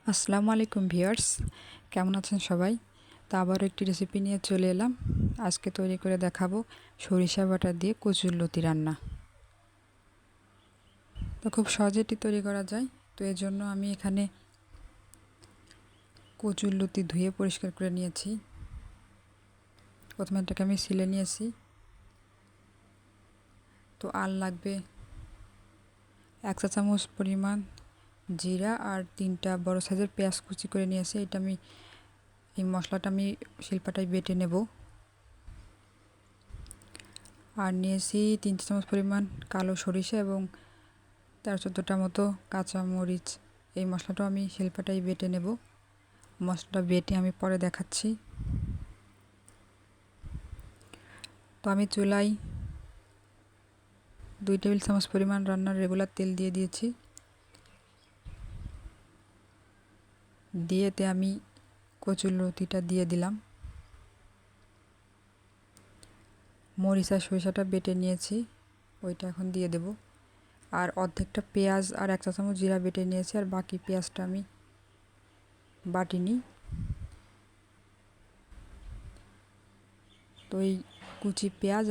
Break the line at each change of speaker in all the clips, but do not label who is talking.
আসসালামু আলাইকুম ভিউয়ার্স, কেমন আছেন সবাই? তো আবারও একটি রেসিপি নিয়ে চলে এলাম। আজকে তৈরি করে দেখাবো সরিষা বাটা দিয়ে কচুরলতি রান্না। তো খুব সহজে এটি তৈরি করা যায়। তো এর জন্য আমি এখানে কচুরলতি ধুয়ে পরিষ্কার করে নিয়েছি। প্রথমে এটাকে আমি ছিলে নিয়েছি। তো আর লাগবে 1 চা চামচ পরিমাণ জিরা আর 3টা বড় সাইজের পেঁয়াজ কুচি করে নিয়েছি। এই মশলাটা আমি শিলপাটায় বেটে নেব। আর নিয়েছি 3 চা চামচ পরিমাণ কালো সরিষা এবং 13-14টা মতো কাঁচামরিচ। এই মশলাটাও আমি শিলপাটায় বেটে নেব। মশলাটা বেটে আমি পরে দেখাচ্ছি। তো আমি চুলায় 2 টেবিল চামচ পরিমাণ রান্নার রেগুলার তেল দিয়ে দিয়েছি। দিয়েতে আমি কচুরলতিটা দিয়ে দিলাম। মরিচ আর সরিষাটা বেটে নিয়েছি, ওইটা এখন দিয়ে দেব। আর অর্ধেকটা পেঁয়াজ আর 1 চা চামচ জিরা বেটে নিয়েছি, আর বাকি পেঁয়াজটা আমি বাটিনি। তো এই কুচি পেঁয়াজ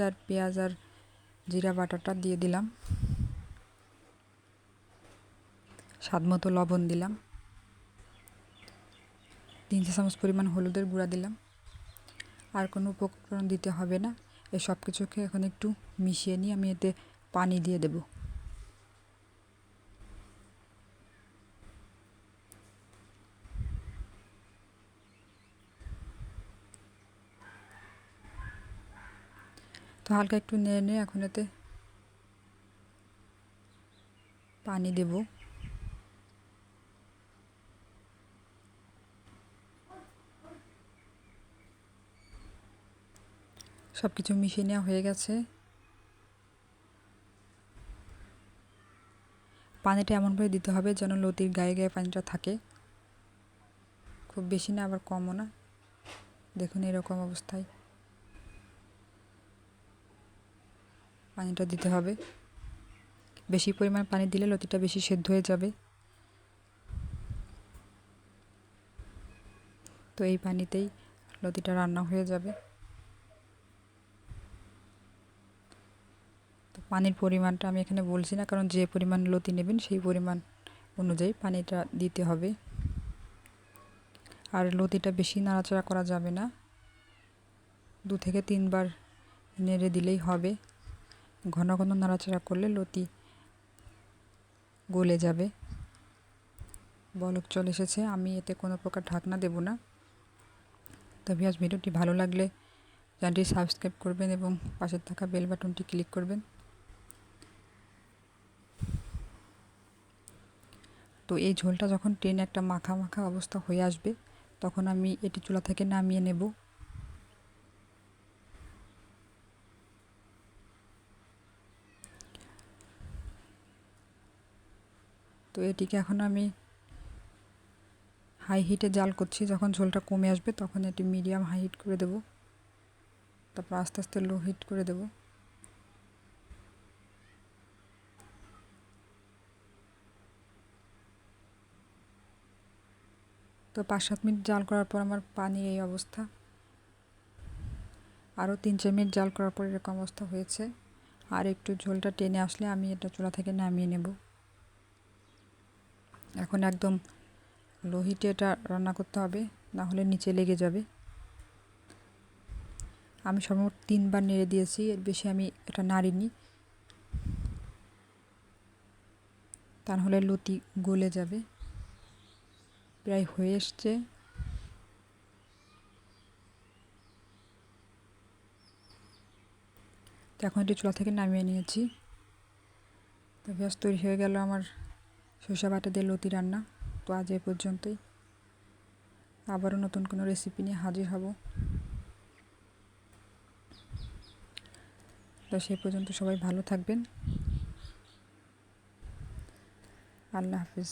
আর জিরা বাটাটা দিয়ে দিলাম। স্বাদমতো লবণ দিলাম। 3 চা চামচ পরিমাণ হলুদের গুঁড়া দিলাম। আর কোনো উপকরণ দিতে হবে না। এই সব কিছুকে এখন একটু মিশিয়ে নিয়ে আমি এতে পানি দিয়ে দেব। তো হালকা একটু নেড়ে নিয়ে এখন এতে পানি দেব। সব কিছু মিশিয়ে নেওয়া হয়ে গেছে। পানিটা এমনভাবে দিতে হবে যেন লতির গায়ে গায়ে পানিটা থাকে, খুব বেশি না আবার কমও না। দেখুন এরকম অবস্থায় পানিটা দিতে হবে। বেশি পরিমাণ পানি দিলে লতিটা বেশি সেদ্ধ হয়ে যাবে। তো এই পানিতেই লতিটা রান্না হয়ে যাবে। তো পানির পরিমাণটা আমি এখানে বলছি না, কারণ যে পরিমাণ লতি নেবেন সেই পরিমাণ অনুযায়ী পানিটা দিতে হবে। আর লতিটা বেশি নাড়াচাড়া করা যাবে না, 2 থেকে 3 বার নেড়ে দিলেই হবে। ঘন ঘন নাড়াচাড়া করলে লতি গলে যাবে। বলক চলে এসেছে, আমি এতে কোনো প্রকার ঢাকনা দেব না। তবে আজ ভিডিওটি ভালো লাগলে চ্যানেলটি সাবস্ক্রাইব করবেন এবং পাশে থাকা বেল বাটনটি ক্লিক করবেন। তো এই ঝোলটা যখন টেনে একটা মাখা মাখা অবস্থা হয়ে আসবে, তখন আমি এটি চুলা থেকে নামিয়ে নেব। তো এটিকে এখন আমি হাই হিটে জাল করছি। যখন ঝোলটা কমে আসবে তখন এটি মিডিয়াম হাই হিট করে দেব, তারপর আস্তে আস্তে লো হিট করে দেব। তো 5-7 মিনিট জাল করার পর আমার পানির এই অবস্থা। আরও 3-4 মিনিট জাল করার পর এরকম অবস্থা হয়েছে। আর একটু ঝোলটা টেনে আসলে আমি এটা চুলা থেকে নামিয়ে নেব। এখন একদম লো হিটে এটা রান্না করতে হবে, না হলে নিচে লেগে যাবে। আমি সর্বমোট 3 বার নেড়ে দিয়েছি, এর বেশি আমি এটা নাড়িনি, তা হলে লতি গলে যাবে। প্রায় হয়ে এসছে। তো এখন এটি চুলা থেকে নামিয়ে নিয়েছি। তো ব্যাস তৈরি হয়ে গেল আমার সরিষা বাটা দিয়ে লতি রান্না। তো আজ এ পর্যন্তই। আবারও নতুন কোনো রেসিপি নিয়ে হাজির হব। তো সেই পর্যন্ত সবাই ভালো থাকবেন। আল্লাহ হাফিজ।